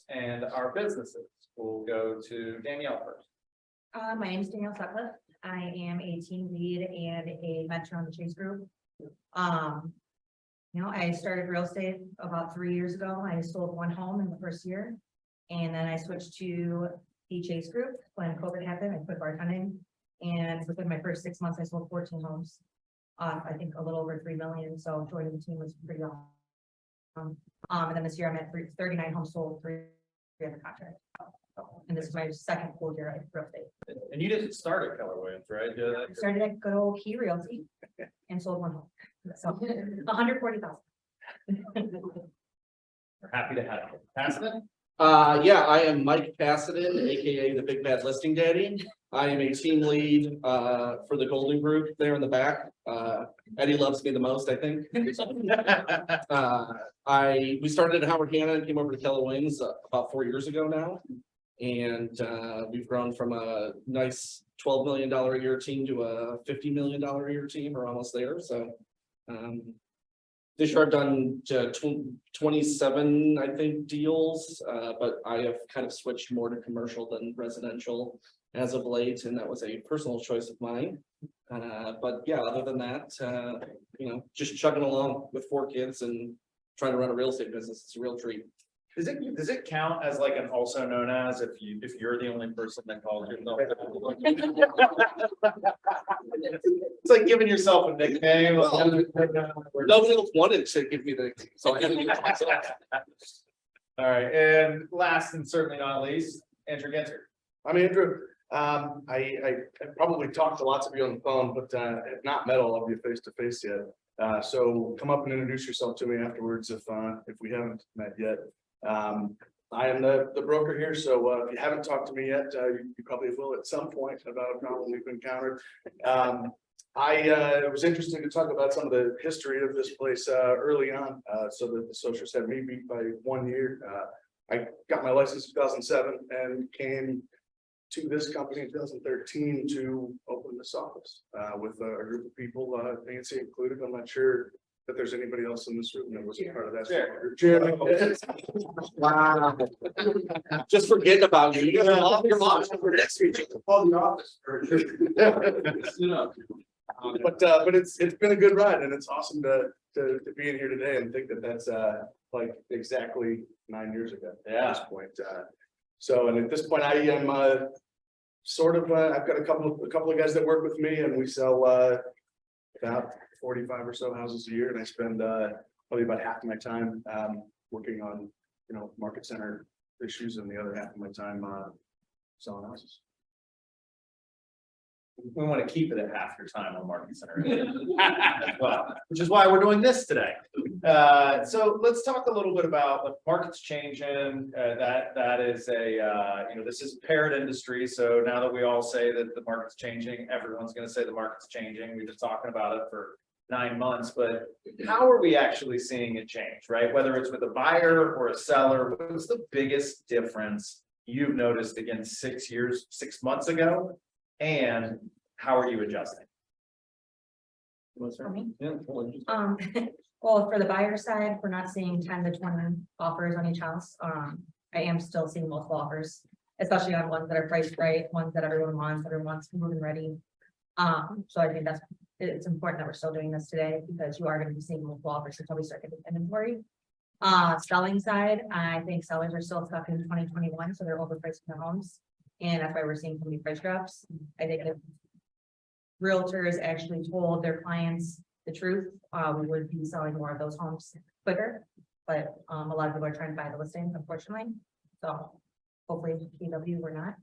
and our businesses. We'll go to Danielle first. My name is Danielle Sutcliffe. I am a team lead and a mentor on the Chase Group. I started real estate about 3 years ago. I sold one home in the first year. And then I switched to the Chase Group when COVID happened. I quit bartending. And within my first 6 months, I sold 14 homes. I think a little over 3 million. So joining the team was pretty awesome. And then this year I'm at 39 homes sold, 3 under contract. And this is my second full year at real estate. And you didn't start at Keller Williams, right? I started at good old Key Realty and sold one home. So 140,000. We're happy to have you. Pasadyn? Yeah, I am Mike Pasadyn, aka the Big Bad Listing Daddy. I am a team lead for the Golden Group there in the back. Eddie loves me the most, I think. We started at Howard Hanna and came over to Keller Williams about 4 years ago now. And we've grown from a nice $12 million a year team to a $50 million a year team. We're almost there. So this year I've done 27, I think, deals, but I have kind of switched more to commercial than residential as of late, and that was a personal choice of mine. But yeah, other than that, just chugging along with 4 kids and trying to run a real estate business. It's a real treat. Does it count as like an also known as if you're the only person that calls yourself? It's like giving yourself a nickname. Nobody else wanted to give me the, so I had to give it to myself. All right, and last and certainly not least, Andrew Ginter. I'm Andrew. I probably talked to lots of you on the phone, but have not met all of you face to face yet. So come up and introduce yourself to me afterwards if we haven't met yet. I am the broker here, so if you haven't talked to me yet, you probably will at some point about a problem we've encountered. I was interested to talk about some of the history of this place early on, so that the associates had me beat by 1 year. I got my license in 2007 and came to this company in 2013 to open this office with a group of people, Nancy included. I'm not sure that there's anybody else in this room that wasn't part of that. Wow. Just forgetting about you. Your mom's for next week. Call the office. But it's been a good ride, and it's awesome to be in here today and think that that's like exactly 9 years ago. Yeah. At this point. And at this point, I am I've got a couple of guys that work with me, and we sell about 45 or so houses a year, and I spend probably about half of my time working on market center issues, and the other half of my time selling houses. We want to keep it at half your time on market center as well, which is why we're doing this today. So let's talk a little bit about the market's changing. That is this is a paired industry. So now that we all say that the market's changing, everyone's going to say the market's changing. We've been talking about it for 9 months, but how are we actually seeing it change, right? Whether it's with a buyer or a seller, what's the biggest difference you've noticed again 6 months ago? And how are you adjusting? For me? Yeah. Well, for the buyer side, we're not seeing 10 to 20 offers on each house. I am still seeing multiple offers, especially on ones that are priced right, ones that everyone wants moving ready. So I think it's important that we're still doing this today, because you are going to be seeing multiple offers until we start getting inventory. Selling side, I think sellers are still stuck in 2021, so they're overpricing their homes. And that's why we're seeing so many price drops. I think if realtors actually told their clients the truth, we would be selling more of those homes quicker. But a lot of people are trying to buy the listing, unfortunately. So hopefully KW we're not.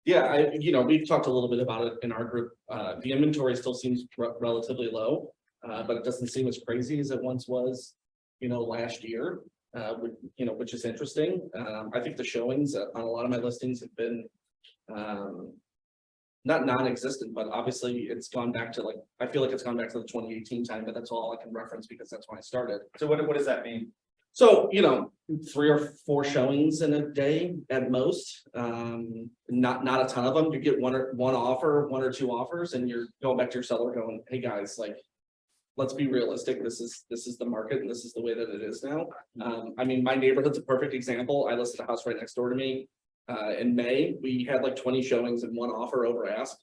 Yeah, we've talked a little bit about it in our group. The inventory still seems relatively low, but it doesn't seem as crazy as it once was, last year. Which is interesting. I think the showings on a lot of my listings have been not non-existent, but obviously it's gone back to I feel like it's gone back to the 2018 time, but that's all I can reference because that's when I started. So what does that mean? So, 3 or 4 showings in a day at most. Not a ton of them. You get one or two offers, and you're going back to your seller going, hey guys, let's be realistic. This is the market and this is the way that it is now. I mean, my neighborhood's a perfect example. I listed a house right next door to me. In May, we had like 20 showings and 1 offer over ask.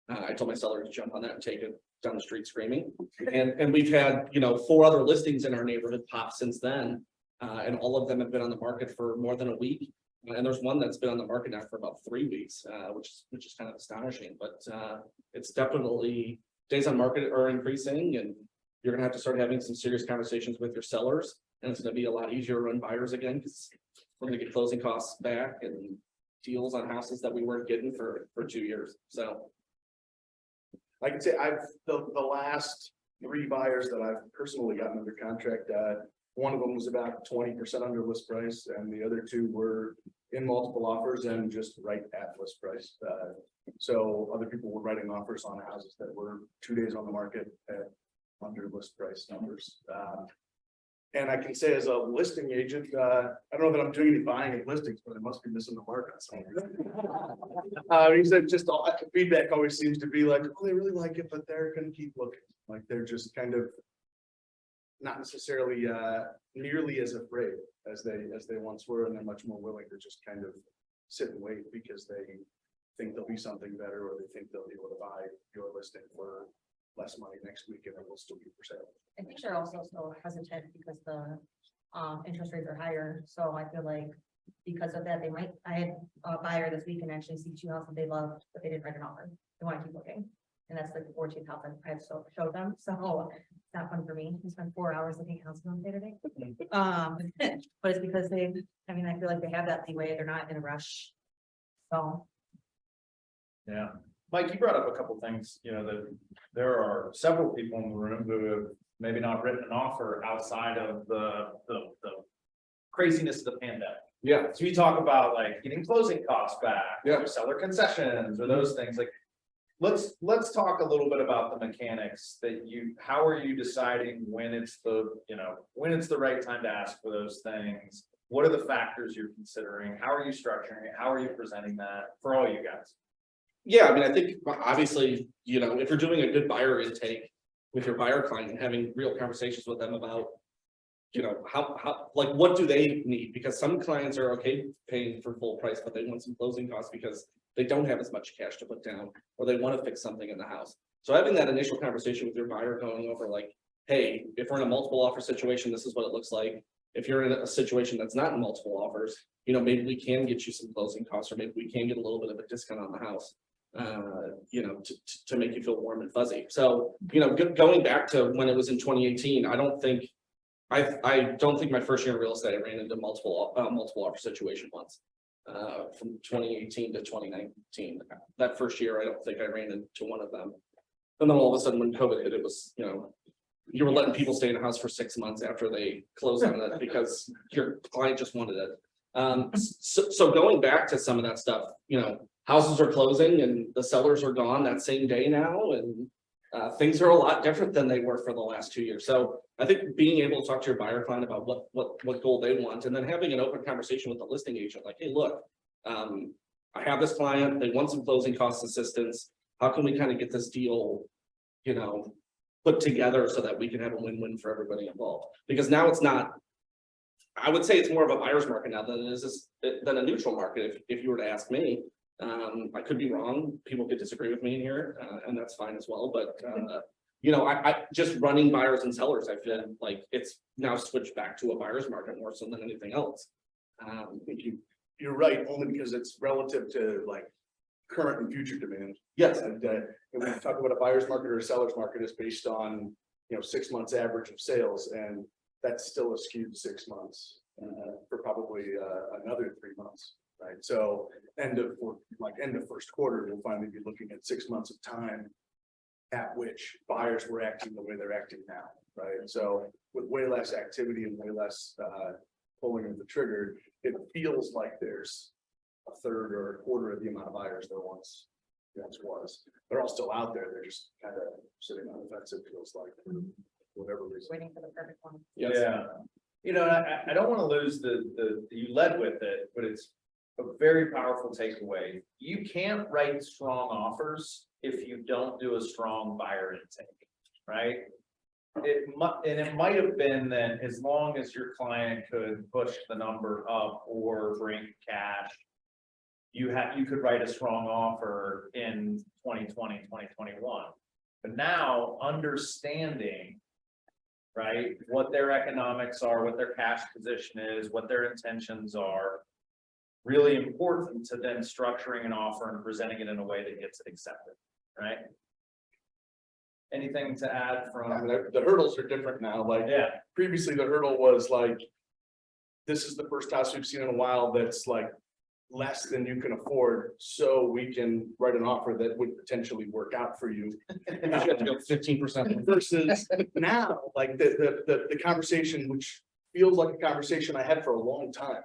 I told my seller to jump on that and take it down the street screaming. And we've had, 4 other listings in our neighborhood pop since then. And all of them have been on the market for more than a week. And there's one that's been on the market now for about 3 weeks, which is kind of astonishing, but it's definitely days on market are increasing, and you're gonna have to start having some serious conversations with your sellers, and it's gonna be a lot easier to run buyers again, because we're gonna get closing costs back and deals on houses that we weren't getting for 2 years, so. I can say the last 3 buyers that I've personally gotten under contract, one of them was about 20% under list price, and the other 2 were in multiple offers and just right at list price. So other people were writing offers on houses that were 2 days on the market at under list price numbers. And I can say as a listing agent, I don't know that I'm doing any buying of listings, but I must be missing the mark on somewhere. He said just all feedback always seems to be like, oh, they really like it, but they're gonna keep looking. Like they're just kind of not necessarily nearly as afraid as they once were, and they're much more willing to just kind of sit and wait because they think there'll be something better, or they think they'll be able to buy your listing for less money next week and it will still be for sale. I think they're also still hesitant because the interest rates are higher, so I feel like because of that, I had a buyer this week and actually see 2 houses they loved, but they didn't write an offer. They want to keep looking. And that's like the 14th house I've showed them, so it's not fun for me. We spent 4 hours looking at houses on Saturday. But it's because I feel like they have that leeway, they're not in a rush. So. Yeah, Mike, you brought up a couple things, that there are several people in the room who have maybe not written an offer outside of the craziness of the pandemic. Yeah. So you talk about like getting closing costs back, Yeah. or seller concessions or those things. Like, let's talk a little bit about the mechanics how are you deciding when it's the right time to ask for those things? What are the factors you're considering? How are you structuring it? How are you presenting that for all you guys? Yeah, I mean, I think obviously, if you're doing a good buyer intake with your buyer client and having real conversations with them about, how like what do they need? Because some clients are okay paying for full price, but they want some closing costs because they don't have as much cash to put down, or they want to fix something in the house. So having that initial conversation with your buyer, going over like, hey, if we're in a multiple offer situation, this is what it looks like. If you're in a situation that's not in multiple offers, maybe we can get you some closing costs, or maybe we can get a little bit of a discount on the house. To make you feel warm and fuzzy. So, going back to when it was in 2018, I don't think my first year in real estate, I ran into multiple offer situation once. From 2018 to 2019, that first year, I don't think I ran into one of them. And then all of a sudden when COVID hit, it was, you were letting people stay in a house for 6 months after they closed on it because your client just wanted it. So going back to some of that stuff, houses are closing and the sellers are gone that same day now, and things are a lot different than they were for the last 2 years. So I think being able to talk to your buyer client about what goal they want, and then having an open conversation with the listing agent, like, hey, look, I have this client, they want some closing cost assistance. How can we kind of get this deal, put together so that we can have a win-win for everybody involved? Because now it's not, I would say it's more of a buyer's market now than a neutral market. If you were to ask me, I could be wrong. People could disagree with me in here, and that's fine as well. But I just running buyers and sellers, I feel like it's now switched back to a buyer's market more so than anything else. You're right, only because it's relative to like current and future demand. Yes. And when we talk about a buyer's market or a seller's market, is based on 6 months average of sales, and that's still a skewed 6 months for probably another 3 months. Right, so end of first quarter, we'll finally be looking at 6 months of time at which buyers were acting the way they're acting now, right? So with way less activity and way less pulling of the trigger, it feels like there's a third or a quarter of the amount of buyers there once was. They're all still out there. They're just kind of sitting on the fence. It feels like, for whatever reason. Waiting for the perfect one. Yes. Yeah. I don't want to lose you led with it, but it's a very powerful takeaway. You can't write strong offers if you don't do a strong buyer intake, right? it might have been that as long as your client could push the number up or bring cash. You could write a strong offer in 2020, 2021. But now understanding. Right, what their economics are, what their cash position is, what their intentions are. Really important to then structuring an offer and presenting it in a way that gets it accepted, right? Anything to add I from? mean, the hurdles are different now, like Yeah, previously the hurdle was like. This is the first house we've seen in a while that's like less than you can afford, so we can write an offer that would potentially work out for you. You have to go 15%. Versus now, like the conversation, which feels like a conversation I had for a long time,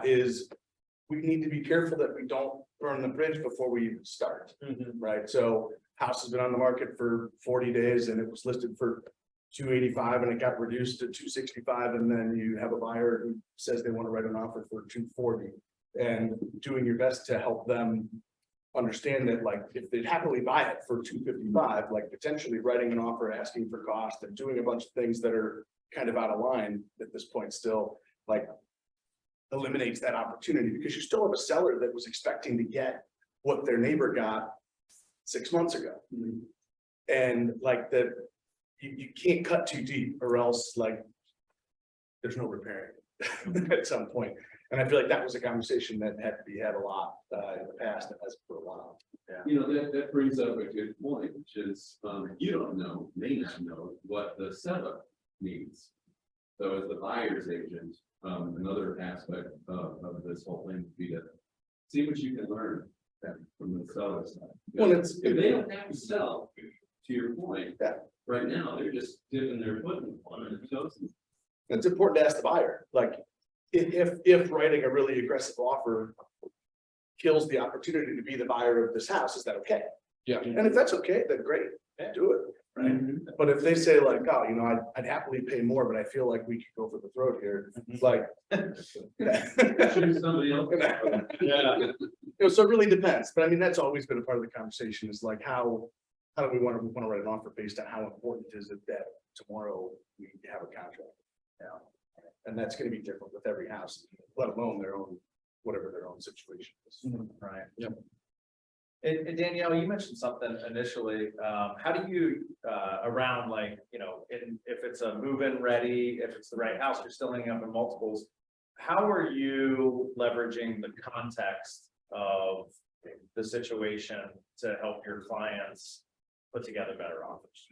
is we need to be careful that we don't burn the bridge before we even start, right? So house has been on the market for 40 days and it was listed for 285 and it got reduced to 265, and then you have a buyer who says they want to write an offer for 240. And doing your best to help them understand that, like, if they'd happily buy it for 255, like potentially writing an offer, asking for cost and doing a bunch of things that are kind of out of line at this point still, like eliminates that opportunity, because you still have a seller that was expecting to get what their neighbor got 6 months ago. And like that, you can't cut too deep or else like there's no repairing it at some point. And I feel like that was a conversation that had to be had a lot in the past and has for a while. You know, that brings up a good point, which is, you don't know, may not know what the seller needs. So as the buyer's agent, another aspect of this whole thing would be to see what you can learn from the seller side. Well, If they don't have to sell, to your point, Yeah. right now, they're just dipping their foot in one of the toes. It's important to ask the buyer, like, if writing a really aggressive offer kills the opportunity to be the buyer of this house, is that okay? Yeah. And if that's okay, then great, do it, right? But if they say like, oh, you know, I'd happily pay more, but I feel like we could go for the throat here, like. Choose somebody else. yeah, You know, so it really depends, but I mean, that's always been a part of the conversation, is like, how do we want to write an offer based on how important is it that tomorrow we have a contract? Yeah. And that's gonna be different with every house, let alone their own, whatever their own situation is. right. Yep. And Danielle, you mentioned something initially, how do you, around like, you know, if it's a move-in ready, if it's the right house, you're still hanging up in multiples. How are you leveraging the context of the situation to help your clients put together better offers?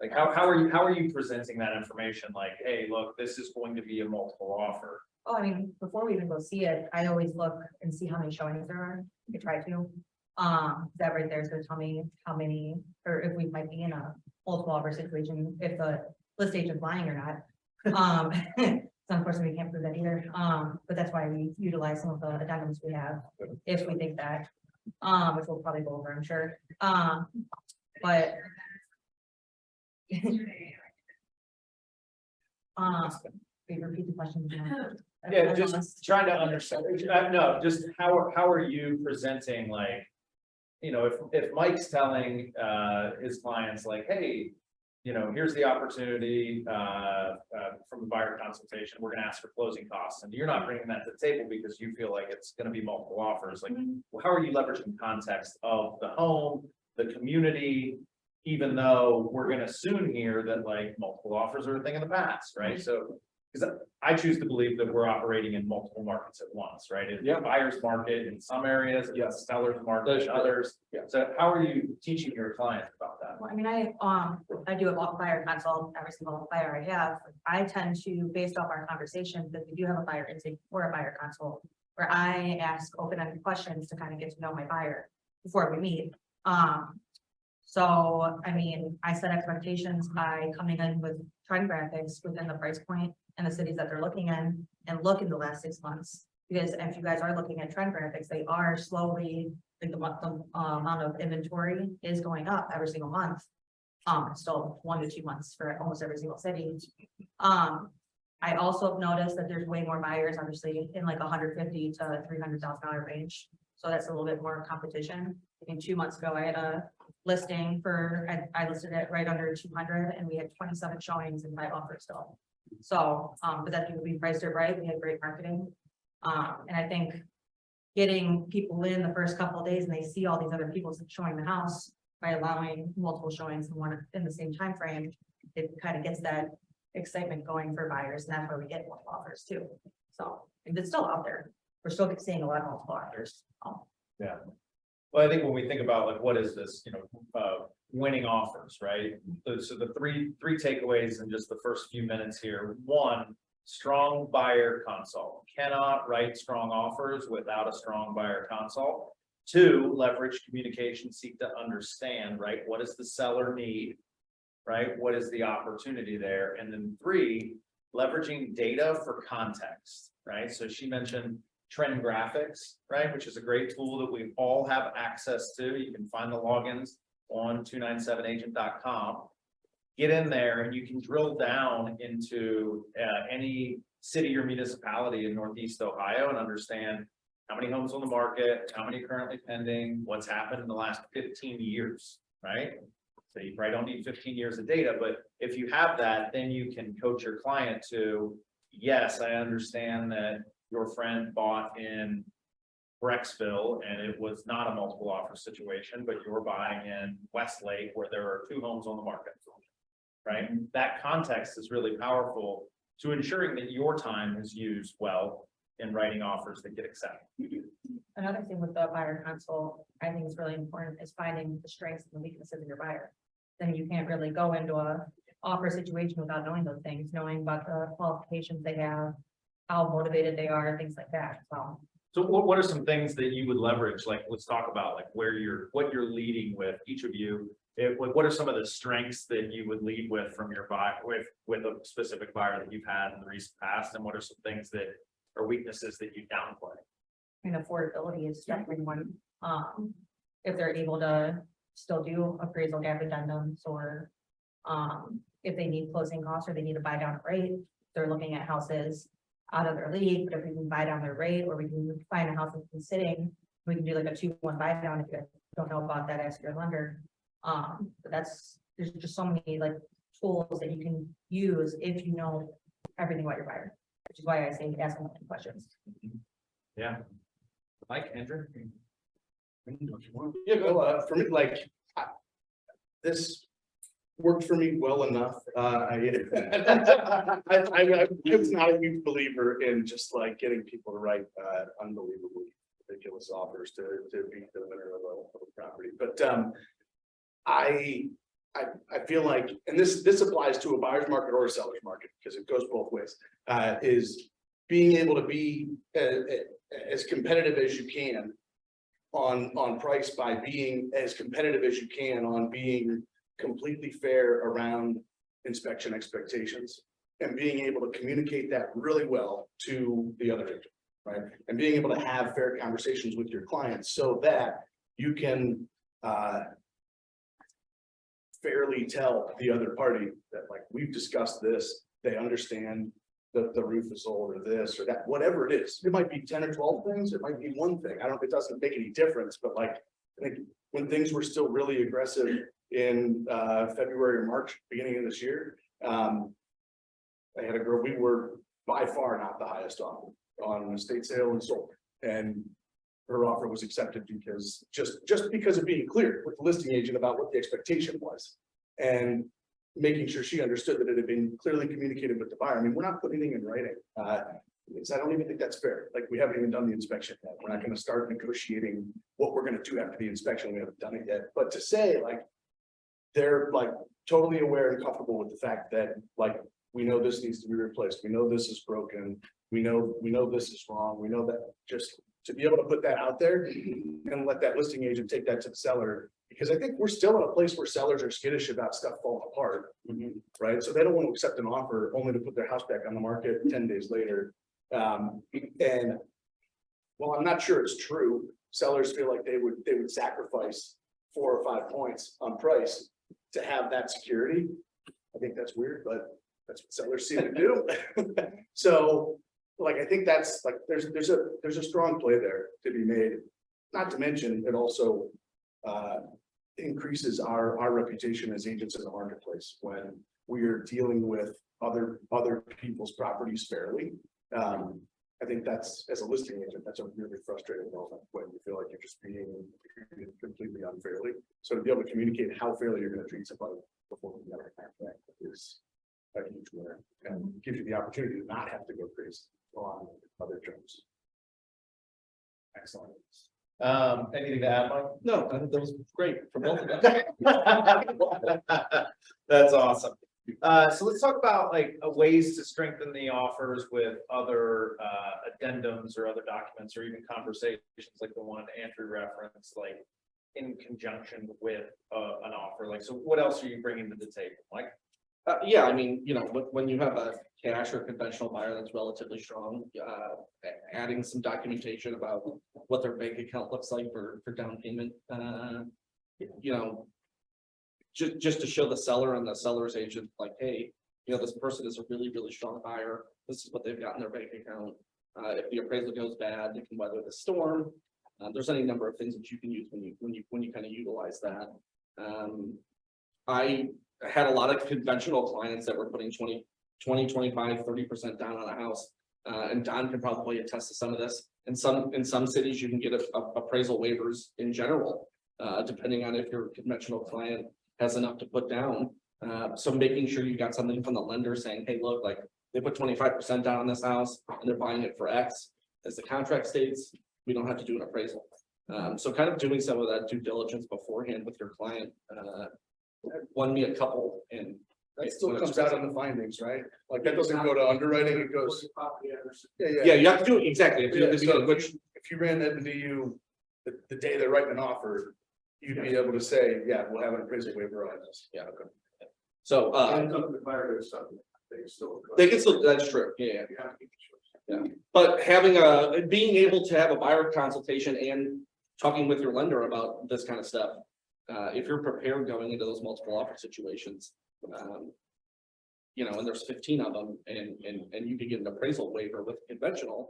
Like, how are you presenting that information? Like, hey, look, this is going to be a multiple offer. Oh, I mean, before we even go see it, I always look and see how many showings there are. I try to. That right there is gonna tell me how many, or if we might be in a multiple offer situation, if the list agent's lying or not. So unfortunately, we can't prove that either. But that's why we utilize some of the addendums we have, if we think that, which we'll probably go over, I'm sure. But. We repeat the question. Yeah, just trying to understand, no, just how are you presenting, like, you know, if Mike's telling his clients like, hey, you know, here's the opportunity from the buyer consultation, we're gonna ask for closing costs, and you're not bringing that to the table because you feel like it's gonna be multiple offers, like, well, how are you leveraging context of the home, the community, even though we're gonna soon hear that like multiple offers are a thing of the past, right? So, because I choose to believe that we're operating in multiple markets at once, right? It's a buyer's market in some areas, it's seller's market in others. Yeah. So how are you teaching your clients about that? Well, I mean, I do a buyer consult, every single buyer I have. I tend to, based off our conversation, that we do have a buyer intake or a buyer consult, where I ask open-ended questions to kind of get to know my buyer before we meet. So, I mean, I set expectations by coming in with trend graphics within the price point and the cities that they're looking in, and look in the last 6 months. Because if you guys are looking at trend graphics, they are slowly, like the amount of inventory is going up every single month. Still 1 to 2 months for almost every single city. I also have noticed that there's way more buyers, obviously, in like $150,000 to $300,000 range. So that's a little bit more competition. I mean, 2 months ago, I had a listing for, I listed it right under 200 and we had 27 showings and 5 offers still. So, but that we priced it right, we had great marketing. And I think getting people in the first couple of days and they see all these other people showing the house by allowing multiple showings in the same time frame, it kind of gets that excitement going for buyers, and that's where we get multiple offers too. So and it's still out there. We're still seeing a lot of multiple offers. Yeah. Well, I think when we think about like, what is this, winning offers, right? So the three takeaways in just the first few minutes here. One, strong buyer consult. Cannot write strong offers without a strong buyer consult. 2, leverage communication, seek to understand, right? What does the seller need? Right? What is the opportunity there? And then 3, leveraging data for context, right? So she mentioned trend graphics, right? Which is a great tool that we all have access to. You can find the logins on 297agent.com. Get in there and you can drill down into any city or municipality in Northeast Ohio and understand how many homes on the market, how many currently pending, what's happened in the last 15 years, right? So you probably don't need 15 years of data, but if you have that, then you can coach your client to, yes, I understand that your friend bought in Brecksville and it was not a multiple offer situation, but you're buying in Westlake where there are 2 homes on the market, right? That context is really powerful to ensuring that your time is used well in writing offers that get accepted. Another thing with the buyer consult, I think is really important is finding the strengths and the weaknesses of your buyer. Then you can't really go into a offer situation without knowing those things, knowing about the qualifications they have, how motivated they are, things like that. So what are some things that you would leverage? Like, let's talk about like what you're leading with, each of you. What are some of the strengths that you would lead with from your buyer with a specific buyer that you've had in the recent past? And what are some things that are weaknesses that you downplay? I mean, affordability is definitely one. If they're able to still do appraisal gap addendums, or if they need closing costs or they need to buy down a rate, they're looking at houses out of their league. But if we can buy down their rate, or we can find a house that's been sitting, we can do like a 2-1 buy down if you don't know about that as your lender. But there's just so many like tools that you can use if you know everything about your buyer, which is why I say ask them questions. Yeah. Mike, Andrew? Yeah, well, for me, like, this worked for me well enough. I was not a huge believer in just like getting people to write unbelievably ridiculous offers to be the winner of a property. But I feel like, and this applies to a buyer's market or a seller's market because it goes both ways, is being able to be as competitive as you can on price by being as competitive as you can on being completely fair around inspection expectations and being able to communicate that really well to the other agent, right? And being able to have fair conversations with your clients so that you can fairly tell the other party that like, we've discussed this, they understand the roof is old or this or that, whatever it is. It might be 10 or 12 things, it might be one thing. It doesn't make any difference, but like, I think when things were still really aggressive in February or March, beginning of this year, I had a girl, we were by far not the highest offer on an estate sale and sold. And her offer was accepted because just because of being clear with the listing agent about what the expectation was. And making sure she understood that it had been clearly communicated with the buyer. I mean, we're not putting anything in writing. Because I don't even think that's fair. Like, we haven't even done the inspection yet. We're not going to start negotiating what we're going to do after the inspection. We haven't done it yet. But to say like, they're like totally aware and comfortable with the fact that like, we know this needs to be replaced. We know this is broken. We know this is wrong. We know that, just to be able to put that out there and let that listing agent take that to the seller. Because I think we're still in a place where sellers are skittish about stuff falling apart, right? So they don't want to accept an offer only to put their house back on the market 10 days later. And well, I'm not sure it's true. Sellers feel like they would sacrifice 4 or 5 points on price to have that security. I think that's weird, but that's what sellers seem to do. So, like, I think that's like there's a strong play there to be made. Not to mention it also increases our reputation as agents in the marketplace when we are dealing with other people's properties fairly. I think that's, as a listing agent, that's a really frustrating moment when you feel like you're just being treated completely unfairly. So to be able to communicate how fairly you're gonna treat somebody before we get a contract is a huge winner, and gives you the opportunity to not have to go crazy on other terms. Excellent. Anything to add, Mike? No, I think that was great for both of us. That's awesome. So let's talk about like ways to strengthen the offers with other addendums or other documents or even conversations like the one Andrew referenced, like in conjunction with an offer. Like, so what else are you bringing to the table, Mike? Yeah, I mean, you know, when you have a cash or conventional buyer that's relatively strong, adding some documentation about what their bank account looks like for down payment, you know, just to show the seller and the seller's agent, like, hey, you know, this person is a really, really strong buyer. This is what they've got in their bank account. If the appraisal goes bad, they can weather the storm. There's any number of things that you can use when you kind of utilize that. I had a lot of conventional clients that were putting 20, 25, 30% down on a house. And Don can probably attest to some of this. In some cities, you can get appraisal waivers in general, depending on if your conventional client has enough to put down. So making sure you got something from the lender saying, hey, look, like they put 25% down on this house and they're buying it for X, as the contract states, we don't have to do an appraisal. So kind of doing some of that due diligence beforehand with your client, won me a couple, and That still comes out in the findings, right? Like that doesn't go to underwriting, it goes. yeah, you have to do it exactly. If you ran that into you the day they're writing an offer, you'd be able to say, yeah, we'll have an appraisal waiver on this. Yeah, okay. So, The buyer does something, they can still, that's true, yeah. But having being able to have a buyer consultation and talking with your lender about this kind of stuff. If you're prepared going into those multiple offer situations, you know, and there's 15 of them and you can get an appraisal waiver with conventional,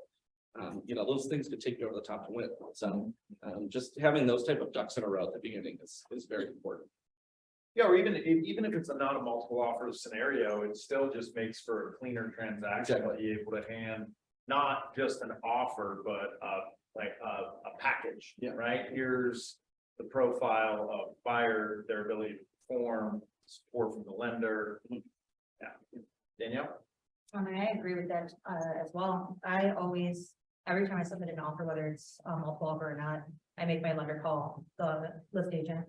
you know, those things could take you over the top to win. So, just having those type of ducks in a row at the beginning is very important. Yeah, or even if it's not a multiple offers scenario, it still just makes for a cleaner transaction. Exactly. Be able to hand not just an offer, but like a package. Yeah. Right. Here's the profile of buyer, their ability to perform, support from the lender. Yeah, Danielle. I agree with that as well. I always, every time I submit an offer, whether it's a multiple offer or not, I make my lender call the list agent,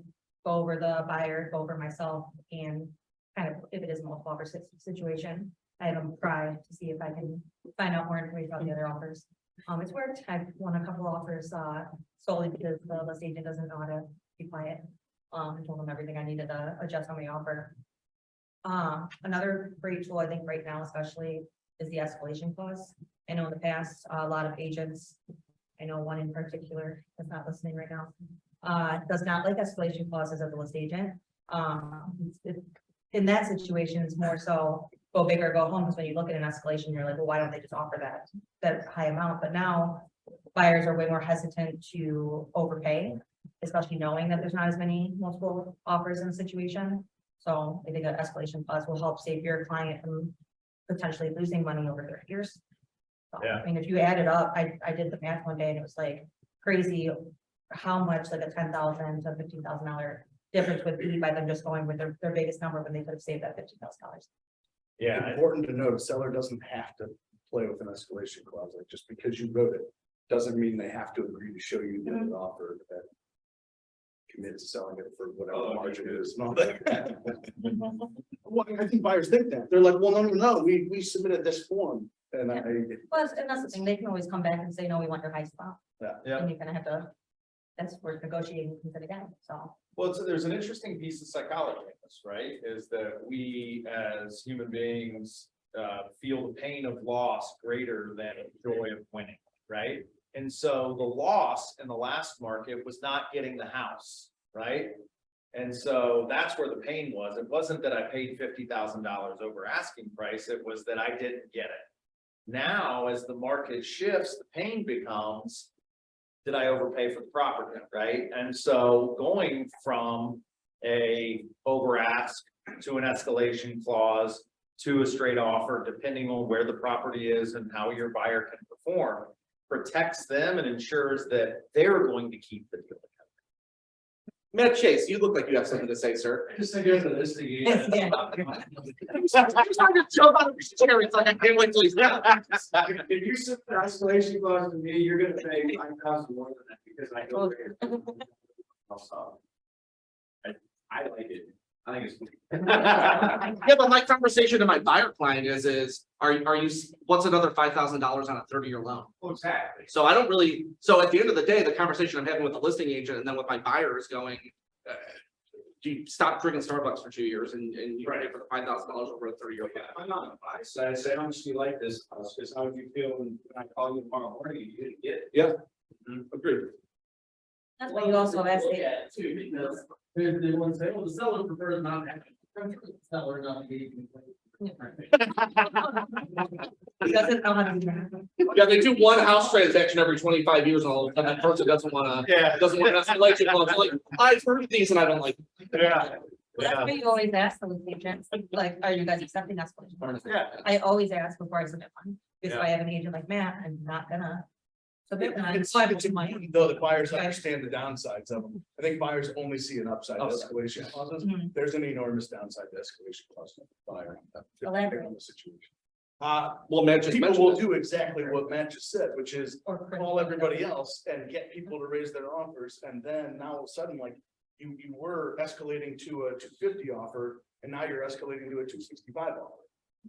go over the buyer, go over myself, and kind of, if it is a multiple offer situation, I have them try to see if I can find out more information about the other offers. It's worked. I've won a couple offers solely because the list agent doesn't know how to be quiet. I told them everything I needed to adjust on my offer. Another great tool I think right now especially is the escalation clause. I know in the past, a lot of agents, I know one in particular that's not listening right now, does not like escalation clauses as a list agent. In that situation, it's more so go big or go home, because when you look at an escalation, you're like, well, why don't they just offer that high amount? But now buyers are way more hesitant to overpay, especially knowing that there's not as many multiple offers in the situation. So I think an escalation clause will help save your client from potentially losing money over 30 years. So, Yeah. I mean, if you add it up, I did the math one day and it was like crazy how much like a $10,000 to $15,000 difference would be by them just going with their biggest number when they could have saved that $15,000. Yeah. Important to note, a seller doesn't have to play with an escalation clause, like just because you wrote it, doesn't mean they have to agree to show you the other offer that commit to selling it for whatever margin it is and all that. Well, I think buyers think that, they're like, well, no, we submitted this form, and Well, and that's the thing, they can always come back and say, no, we want your high spot. Yeah. And you're gonna have to, that's worth negotiating with it again, so. Well, there's an interesting piece of psychology in this, right? Is that we as human beings feel the pain of loss greater than the joy of winning, right? And so the loss in the last market was not getting the house, right? And so that's where the pain was. It wasn't that I paid $50,000 over asking price, it was that I didn't get it. Now, as the market shifts, the pain becomes, did I overpay for the property, right? And so going from a over ask to an escalation clause to a straight offer, depending on where the property is and how your buyer can perform, protects them and ensures that they're going to keep the deal. Matt Chase, you look like you have something to say, sir. Just think of this thing. Yeah. It's like I can't wait till he's done. If you set the escalation clause to me, you're gonna pay 5,000 more than that because I don't. I like it. I think it's. Yeah, but my conversation to my buyer client is, are you, what's another $5,000 on a 30-year loan? Exactly. So I don't really, so at the end of the day, the conversation I'm having with the listing agent and then with my buyer is going, do you stop drinking Starbucks for 2 years and you pay for the $5,000 over a 30-year? I'm not on the buy side. I say, how much do you like this house? Because how would you feel when I call you tomorrow morning? You didn't get it. Yeah. Agreed. That's why you also ask the, Yeah, too, because they want to say, well, the seller prefers not having. Seller not engaging. doesn't know how to do that. Yeah, they do one house transaction every 25 years and all, and that person doesn't want Yeah. an escalation clause. Like, I've heard these and I don't like. Yeah. That's why you always ask the listing agent, like, are you guys accepting escalation? Yeah. I always ask before I submit one, because if I have an agent like Matt, I'm not gonna. submit one. It's So I will do my- though the buyers understand the downsides of them. I think buyers only see an upside to escalation clauses. Mhm. There's an enormous downside to escalation clause. Buyer. Elaborate. On the situation. Well, Matt just People mentioned will it. do exactly what Matt just said, which is Or call everybody else and get people to raise their offers. And then now all of a sudden, like you were escalating to a 250 offer and now you're escalating to a 265 offer.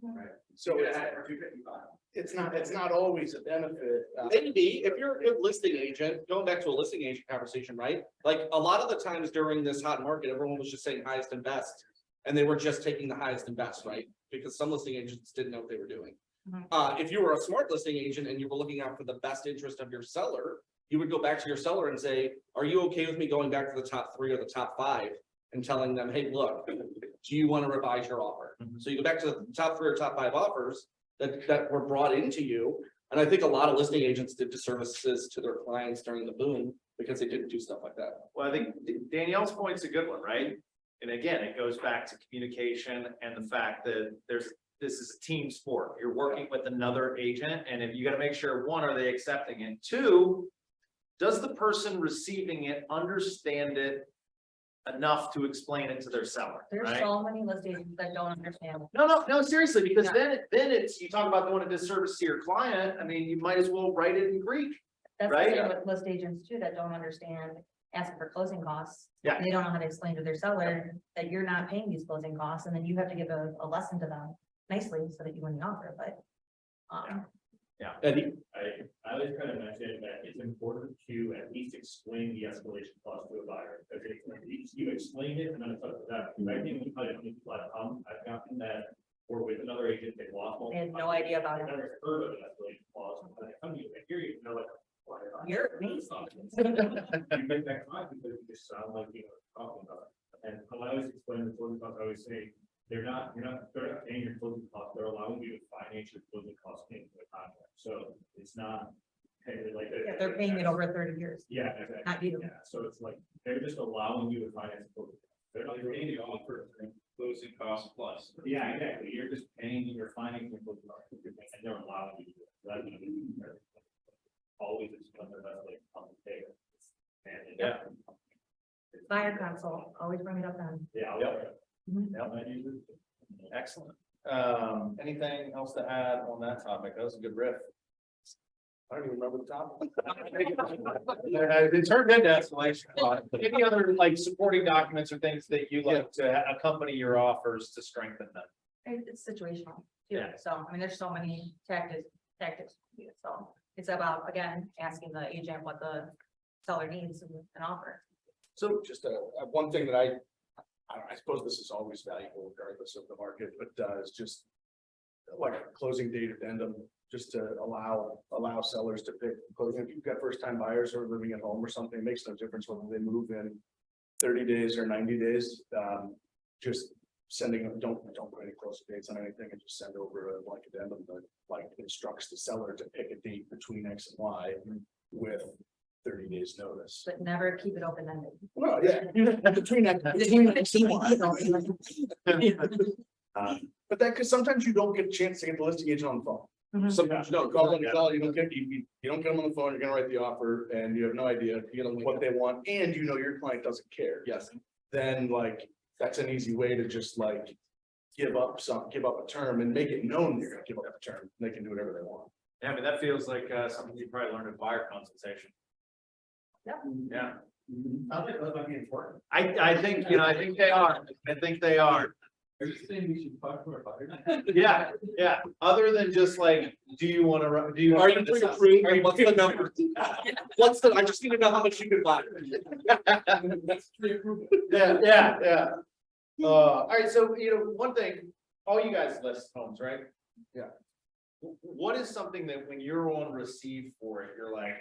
Right. So it's not always a benefit. Maybe if you're a listing agent, going back to a listing agent conversation, right? Like a lot of the times during this hot market, everyone was just saying highest and best. And they were just taking the highest and best, right? Because some listing agents didn't know what they were doing. Mhm. If you were a smart listing agent and you were looking out for the best interest of your seller, you would go back to your seller and say, are you okay with me going back to the top 3 or the top 5 and telling them, hey, look, do you want to revise your offer? Mhm. So you go back to the top 3 or top 5 offers that were brought into you. And I think a lot of listing agents did disservices to their clients during the boom because they didn't do stuff like that. Well, I think Danielle's point's a good one, right? And again, it goes back to communication and the fact that this is a team sport. You're working with another agent, and if you gotta make sure, one, are they accepting it? 2, does the person receiving it understand it enough to explain it to their seller, There's right? so many listing agents that don't understand. No, seriously, because Yeah. then it's, you talk about doing a disservice to your client. I mean, you might as well write it in Greek. That's the Right. same with list agents too, that don't understand asking for closing costs. Yeah. They don't know how to explain to their seller that you're not paying these closing costs, and then you have to give a lesson to them nicely so that you win the offer, but. Eddie? I was trying to mention that it's important to at least explain the escalation clause to a buyer, because you explain it and then it's up to them. I think we might have I've gotten that we're with another agent, they've lost. They had no idea about it. Never heard of an escalation clause. When they come to you, they hear you, they're like, why? You're amazing. You make that comment because you just sound like you know what you're talking about. And when I always explain the closing costs, I always say, they're not paying your closing costs, they're allowing you to finance your closing costs into the contract, so it's not. Hey, like. Yeah, they're paying it over 30 years. Yeah, exactly. Not you. Yeah, so it's like, they're just allowing you to finance. closing costs. They're not paying you offer closing costs plus. Yeah, exactly, you're just paying your financing closing costs, and they're allowing you to do it. That's gonna be always explain their best, like, on the table. Yeah. Buyer consult, always bring it up then. Yeah. Mhm. Excellent. Anything else to add on that topic? That was a good riff. I don't even remember the topic. It turned into escalation clause. Any other like supporting documents or things that you like to accompany your offers to strengthen them? It's situational too, Yeah. so, I mean, there's so many tactics, so it's about, again, asking the agent what the seller needs and offer. So just one thing that I suppose this is always valuable regardless of the market, but it's just like a closing date addendum, just to allow sellers to pick closing. If you've got first time buyers who are living at home or something, it makes no difference whether they move in 30 days or 90 days. Just sending them, don't put any closing dates on anything and just send over a like addendum that like instructs the seller to pick a date between X and Y with 30 days notice. But never keep it open-ended. Well, yeah. Between that. But that, because sometimes you don't get a chance to get the listing agent on the phone. Mhm. Sometimes you don't call them, you don't get, you don't get them on the phone, you're gonna write the offer and you have no idea what they want, and you know your client doesn't care. Yes, Then like, that's an easy way to just like give up a term and make it known you're gonna give up a term. They can do whatever they want. Yeah, I mean, that feels like something you probably learned in buyer consultation. Yep. Yeah, I think that might be important. I think, I think they are. I think they are. Are you saying we should talk to our buyers? Yeah, yeah. Other than just like, do you want to, do you? are you pre-approved? What's the number? I just need to know how much you can buy. That's pre-approved. Yeah, yeah, yeah. All right, so, one thing, all you guys list homes, right? Yeah. What is something that when you're on receive for it, you're like,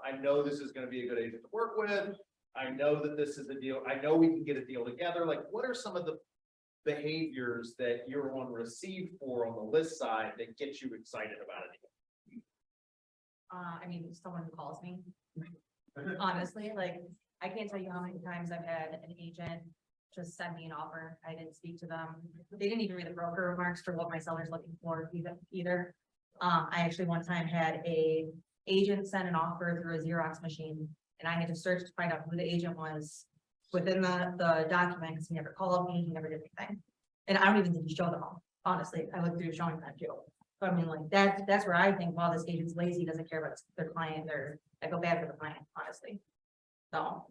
I know this is gonna be a good agent to work with. I know that this is a deal. I know we can get a deal together. Like, what are some of the behaviors that you're on receive for on the list side that get you excited about it? I mean, someone who calls me, honestly, like, I can't tell you how many times I've had an agent just send me an offer. I didn't speak to them. They didn't even read the broker remarks for what my seller's looking for either. I actually one time had a agent send an offer through a Xerox machine, and I had to search to find out who the agent was within the document, because he never called me, he never did anything. And I don't even think he showed them all, honestly. I looked through showing that too. But I mean, like, that's where I think, wow, this agent's lazy, doesn't care about their client, or I feel bad for the client, honestly. So,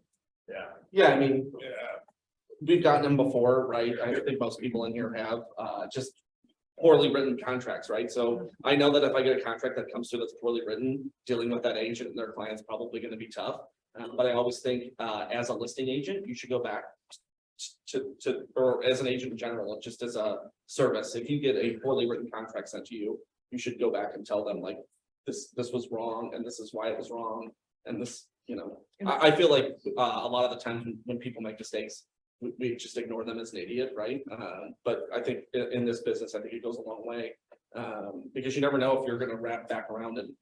Yeah. Yeah, I mean, we've gotten them before, right? I think most people in here have, just poorly written contracts, right? So I know that if I get a contract that comes through that's poorly written, dealing with that agent and their client's probably gonna be tough. But I always think, as a listing agent, you should go back or as an agent in general, just as a service, if you get a poorly written contract sent to you, you should go back and tell them like, this was wrong, and this is why it was wrong, and this, I feel like, a lot of the times when people make mistakes, we just ignore them as an idiot, right? But I think in this business, I think it goes a long way. Because you never know if you're gonna wrap back around and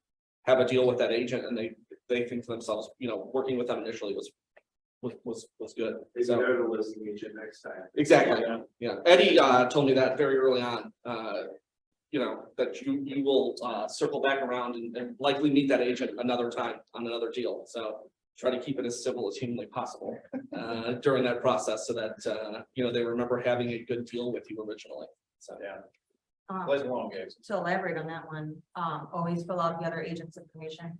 have a deal with that agent and they think to themselves, working with them initially was good. So the listing agent next time. exactly, yeah. Eddie told me that very early on, that you will circle back around and likely meet that agent another time on another deal. So try to keep it as civil as humanly possible during that process so that they remember having a good deal with you originally. So Yeah. Plays a long game. to elaborate on that one, always fill out the other agent's information.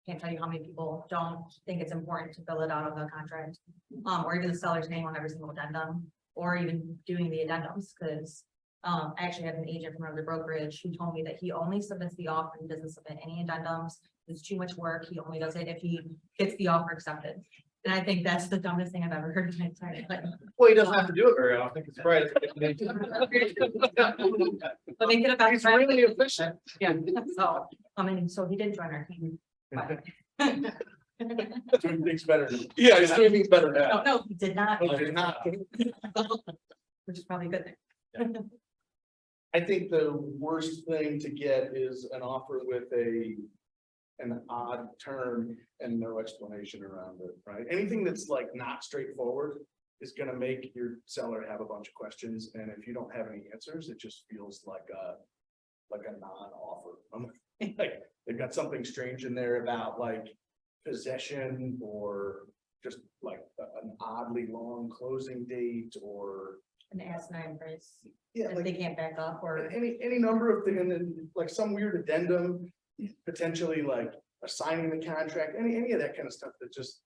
Can't tell you how many people don't think it's important to fill it out on the contract, or even the seller's name on every single addendum, or even doing the addendums, because I actually had an agent from another brokerage who told me that he only submits the offer, he doesn't submit any addendums. It's too much work. He only does it if he gets the offer accepted. And I think that's the dumbest thing I've ever heard in my entire life. Well, he doesn't have to do it very often, because probably. But make it about. He's really efficient. Yeah, so, so he did join our team. but- Doing things better. yeah, he's doing things better now. No, he did not. No, he did not. Which is probably a good thing. I think the worst thing to get is an offer with an odd term and no explanation around it, right? Anything that's like not straightforward is gonna make your seller have a bunch of questions, and if you don't have any answers, it just feels like a non-offer. Like, they've got something strange in there about like possession, or just like an oddly long closing date, or An asinine price, yeah, if like they can't back up, or any number of things, and then like some weird addendum, potentially like assigning the contract, any of that kind of stuff that just,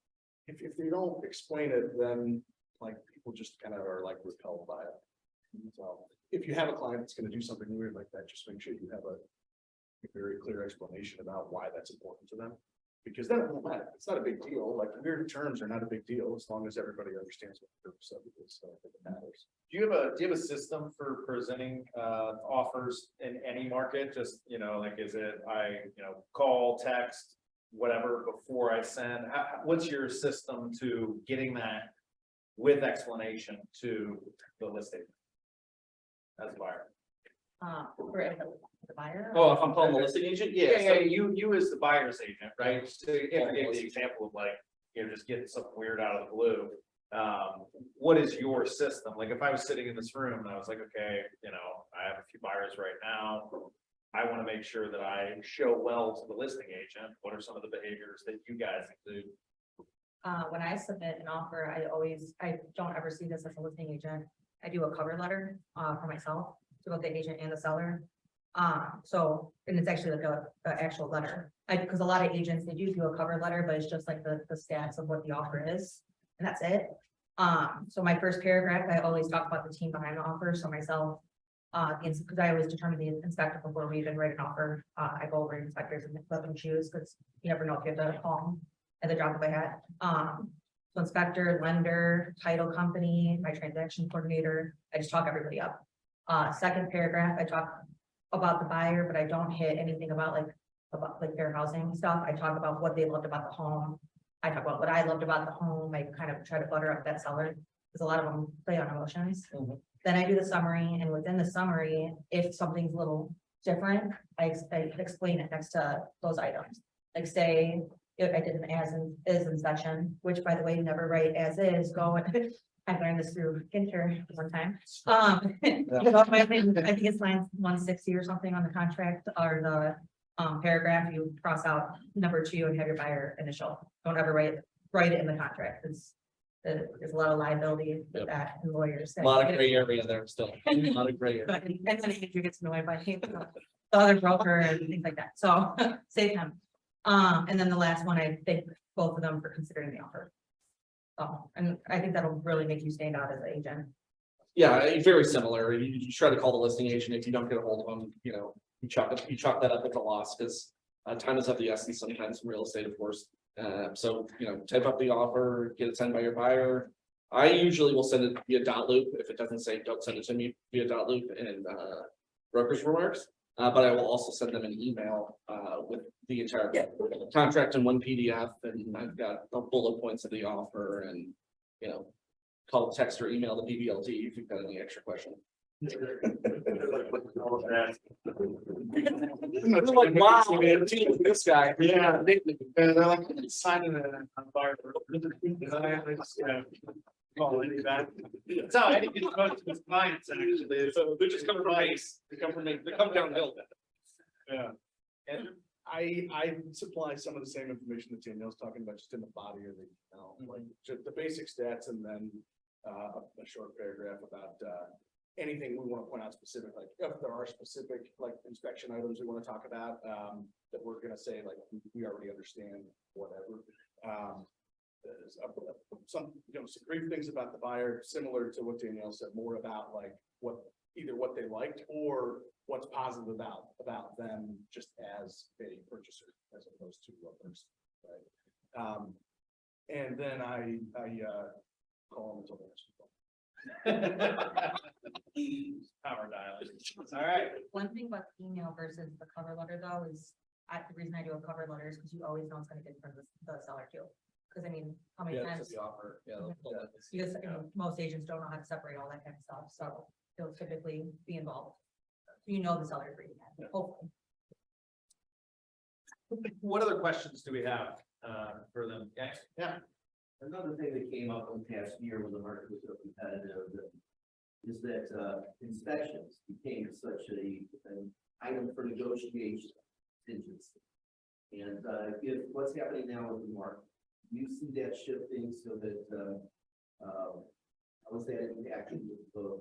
if they don't explain it, then like people just kind of are like repelled by it. So if you have a client that's gonna do something weird like that, just make sure you have a very clear explanation about why that's important to them. Because then it won't matter. It's not a big deal. Like, weird terms are not a big deal as long as everybody understands what the purpose of it is. So I think it matters. Do you have a system for presenting offers in any market? Just, like, is it call, text, whatever before I send? What's your system to getting that with explanation to the listing as a buyer? For the buyer. Oh, if I'm calling the listing agent, Yeah, yeah, you as the buyer's agent, right? So if I gave the example of like, just getting something weird out of the blue. What is your system? Like, if I was sitting in this room and I was like, okay, I have a few buyers right now. I want to make sure that I show well to the listing agent. What are some of the behaviors that you guys include? When I submit an offer, I don't ever see this as a listing agent. I do a cover letter, for myself, to both the agent and the seller. And it's actually like a actual letter. Because a lot of agents, they do a cover letter, but it's just like the stats of what the offer is, and that's it. So my first paragraph, I always talk about the team behind the offer, so myself, because I always determine the inspector before we even write an offer. I go over inspectors and let them choose, because you never know if you have to call them at the drop of a hat. So inspector, lender, title company, my transaction coordinator, I just talk everybody up. Second paragraph, I talk about the buyer, but I don't hit anything about fair housing stuff. I talk about what they loved about the home. I talk about what I loved about the home. I kind of try to butter up that seller, because a lot of them play on emotions. Then I do the summary, and within the summary, if something's a little different, I explain it next to those items. Like say, if I did an as is inspection, which by the way, never write as is, go and I learned this through Ginter one time. I think it's line 160 or something on the contract, or the paragraph, you cross out number 2 and have your buyer initial. Don't ever write it in the contract. There's a lot of liability with that, and lawyers. a lot of gray area there still, a lot of gray area. And then Andrew gets annoyed by the other broker and things like that, so save him. And then the last one, I thank both of them for considering the offer. And I think that'll really make you stand out as an agent. Yeah, very similar. You try to call the listing agent. If you don't get a hold of them, you chalk that up as a loss, because time is of the essence sometimes in real estate, of course. So, type up the offer, get it sent by your buyer. I usually will send it via dot loop. If it doesn't say, don't send it to me via dot loop and broker's remarks. But I will also send them an email with the entire contract in one PDF, and I've got the bullet points of the offer, and call, text, or email the BBLT if you've got any extra question. Like, wow, man, this guy. Yeah, they're like signing it on fire. That's how Eddie gets most of his clients, actually. So they're just coming from base. They come downhill. Yeah. And I supply some of the same information that Danielle's talking about, just in the body of the, like just the basic stats, and then a short paragraph about anything we want to point out specific, like if there are specific like inspection items we want to talk about, that we're going to say like we already understand, whatever. Some brief things about the buyer, similar to what Danielle said, more about like either what they liked or what's positive about them just as a purchaser, as opposed to a person, right? And then I call them until they answer the phone. Power dialing. All right. One thing about email versus the cover letter though is, the reason I do a cover letter is because you always know it's gonna get in front of the seller too. Because I mean, how many times, The offer, because most agents don't know how to separate all that kind of stuff, so they'll typically be involved. The seller's reading that, hopefully. What other questions do we have for them? Yeah. Another thing that came up in the past year when the market was so competitive is that inspections became such an item for negotiation contingency. And if what's happening now with the market, you see that shifting so that how is that impacting the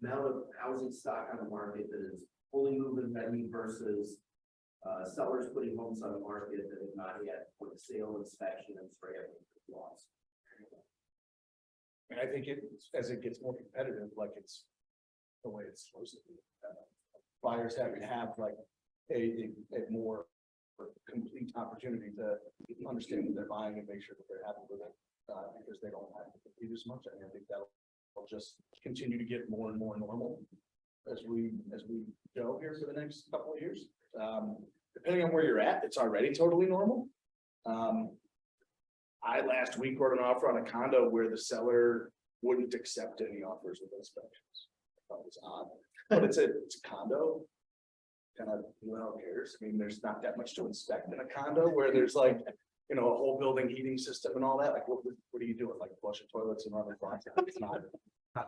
amount of housing stock on the market that is fully moving venue versus sellers putting homes on the market that have not yet put a sale inspection and spray loss. And I think as it gets more competitive, like it's the way it's supposed to be. Buyers having to have like a more complete opportunity to understand what they're buying and make sure that they're happy with it, because they don't have to compete as much. And I think that'll just continue to get more and more normal as we go here for the next couple of years. Depending on where you're at, it's already totally normal. I last week wrote an offer on a condo where the seller wouldn't accept any offers with inspections. That was odd, but it's a condo. Kind of, who cares? I mean, there's not that much to inspect in a condo where there's like, you know, a whole building heating system and all that. Like, what are you doing? Like flushing toilets and running faucets? It's not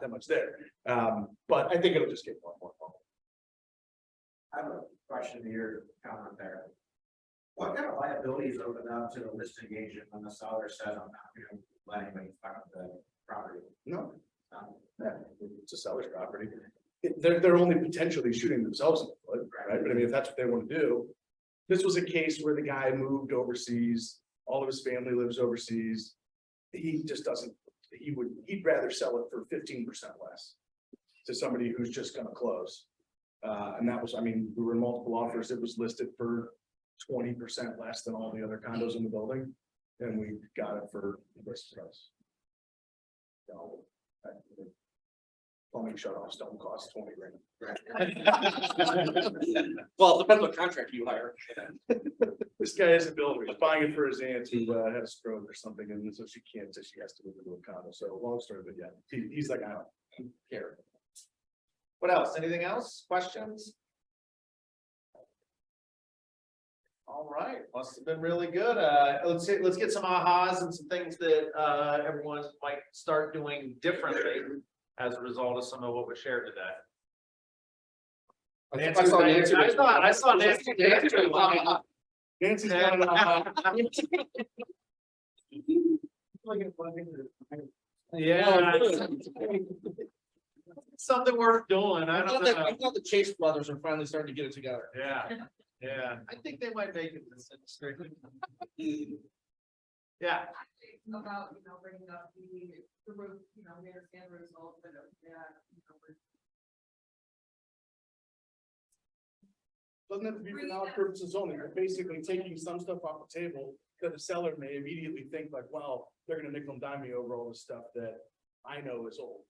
that much there. But I think it'll just get more and more normal. I have a question to your comment there. What kind of liabilities open up to the listing agent when the seller says I'm not going to let anybody find the property? No. Yeah, it's a seller's property. They're only potentially shooting themselves in the foot, right? But I mean, if that's what they want to do. This was a case where the guy moved overseas, all of his family lives overseas. He just doesn't, he'd rather sell it for 15% less to somebody who's just gonna close. And that was, I mean, we were in multiple offers. It was listed for 20% less than all the other condos in the building. And we got it for this price. So, plumbing shut-offs don't cost 20 grand. Well, it depends what contract you hire. This guy is a builder. He's buying it for his aunt who had a stroke or something, and so she can't, so she has to move into a condo. So long story, but yeah, he's like, I don't care. What else? Anything else? Questions? All right, must have been really good. Let's get some ahas and some things that everyone might start doing differently as a result of some of what was shared today. I saw Nancy. Nancy's Yeah. Yeah. Something worth doing. I don't know. I thought the Chase brothers are finally starting to get it together. Yeah, yeah. I think they might make it in this industry. Yeah. About, bringing up the roof, we understand the result, but Doesn't have to be for knowledge purposes only. You're basically taking some stuff off the table that the seller may immediately think like, well, they're gonna nickel and dime me over all the stuff that I know is old.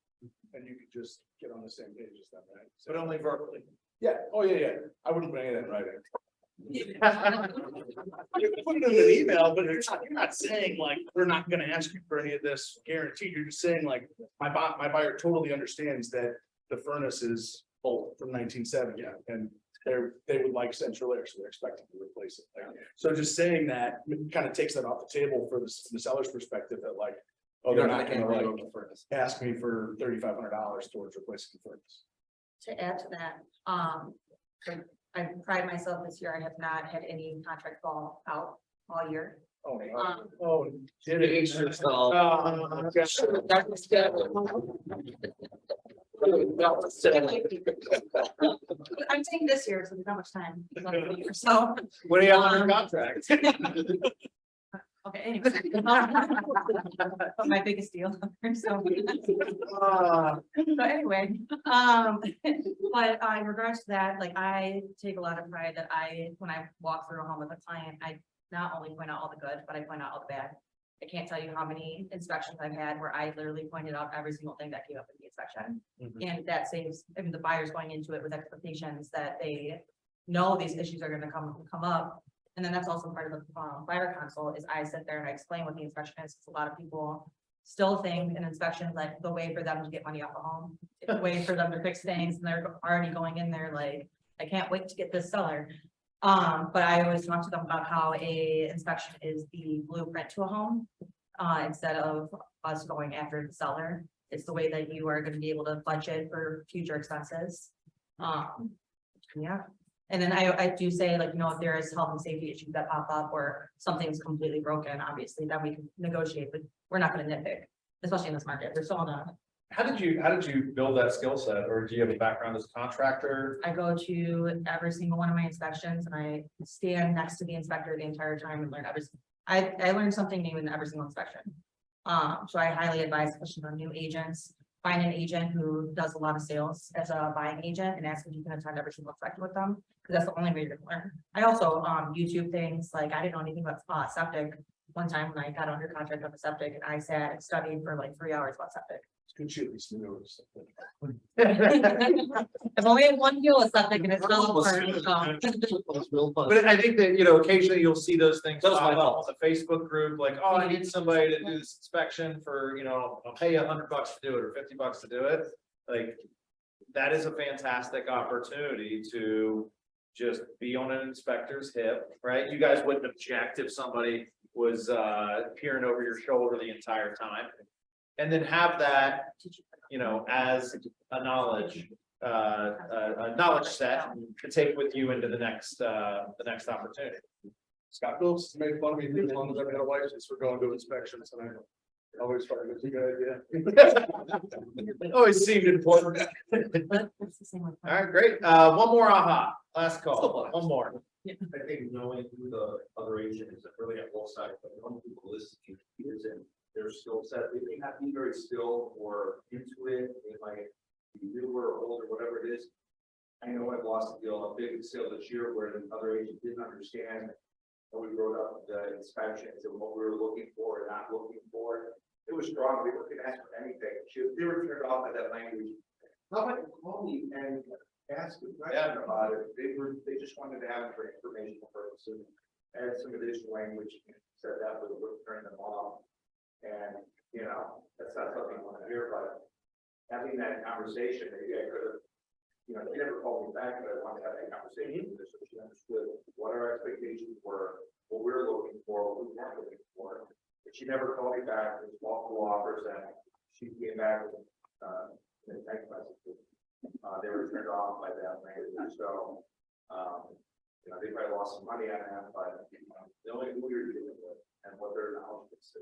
And you could just get on the same page as them, right? So, But only verbally. yeah, oh, yeah. I wouldn't bring it in writing. You can put it in an email, but you're not saying like, we're not gonna ask you for any of this guaranteed. You're just saying like, my buyer totally understands that the furnace is old from 1970, and they would like central air, so they're expecting to replace it. Like, so just saying that kind of takes that off the table for the seller's perspective that like, oh, they're not gonna like ask me for $3,500 towards replacing the furnace. To add to that, I pride myself this year, I have not had any contract fall out all year. Oh, Did it age yourself? I'm saying this year, so there's not much time. So. What do you have under contract? Okay, anyway. My biggest deal. So anyway, but in regards to that, like I take a lot of pride that when I walk through a home with a client, I not only point out all the good, but I point out all the bad. I can't tell you how many inspections I've had where I literally pointed out every single thing that came up in the inspection. And that saves, the buyers going into it with expectations that they know these issues are gonna come up. And then that's also part of the buyer console is I sit there and I explain what the inspection is, because a lot of people still think an inspection is like the way for them to get money off a home. It's a way for them to fix things, and they're already going in there like, I can't wait to get this seller. But I always talk to them about how a inspection is the blueprint to a home. Instead of us going after the seller, it's the way that you are going to be able to budget for future expenses. Yeah. And then I do say, like, if there is health and safety issues that pop up or something's completely broken, obviously, then we can negotiate, but we're not gonna nitpick, especially in this market. We're still not. How did you build that skill set, or do you have a background as a contractor? I go to every single one of my inspections and I stand next to the inspector the entire time and learn I learn something new in every single inspection. So I highly advise, especially on new agents, find an agent who does a lot of sales as a buying agent and ask if you can attend every single inspection with them. Because that's the only way you're gonna learn. I also YouTube things, like I didn't know anything about septic. One time when I got under contract on the septic and I sat and studied for like 3 hours about septic. It's good shit, at least you know something. I've only had one deal with septic and it's still But I think that, occasionally you'll see those things That was my pop up on fault. the Facebook group, like, oh, I need somebody to do this inspection for, I'll pay you $100 to do it or $50 to do it. Like, that is a fantastic opportunity to just be on an inspector's hip, right? You guys wouldn't object if somebody was peering over your shoulder the entire time. And then have that, you know, as a knowledge set to take with you into the next opportunity. Scott Phillips made fun of me as long as I've had a license for going to inspections, and I always thought it was a good idea. Always seemed important. That's the same one. All right, great. One more aha, last call, one more. I think knowing who the other agent is, really at both sides, but knowing who the listing is and their skill set, they may not be very skilled or into it, they might be newer or older, whatever it is. I know I've lost a deal, a big sale this year where another agent didn't understand. And we wrote up the inspections and what we were looking for and not looking for. It was strong, we weren't gonna ask for anything, they were turned off by that language. How about you call me and ask a question about it, they just wanted to have it for informational purposes. Add some additional language, said that would turn them off. And, you know, that's not something I want to hear, but having that conversation, maybe I could have, you know, they never called me back, but I wanted to have that conversation, so she understood what our expectations were, what we were looking for, what we weren't looking for. But she never called me back, there's multiple offers, and she came back with, the text messages. They were turned off by that language, so, you know, they probably lost some money on that, but, you know, knowing who you're dealing with and what their knowledge is.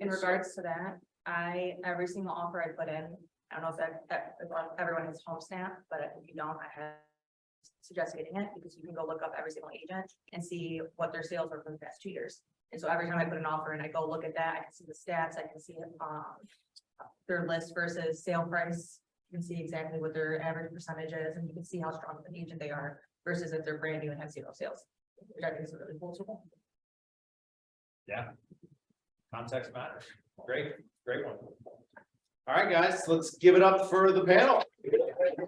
In regards to that, every single offer I put in, I don't know if everyone has home stamp, but if you don't, I have suggested getting it because you can go look up every single agent and see what their sales were for the past 2 years. And so every time I put an offer in, I go look at that, I can see the stats, I can see their list versus sale price. You can see exactly what their average percentage is, and you can see how strong of an agent they are versus if they're brand new and have 0 sales, which I think is a really cool tool. Yeah. Context matters. Great one. All right, guys, let's give it up for the panel.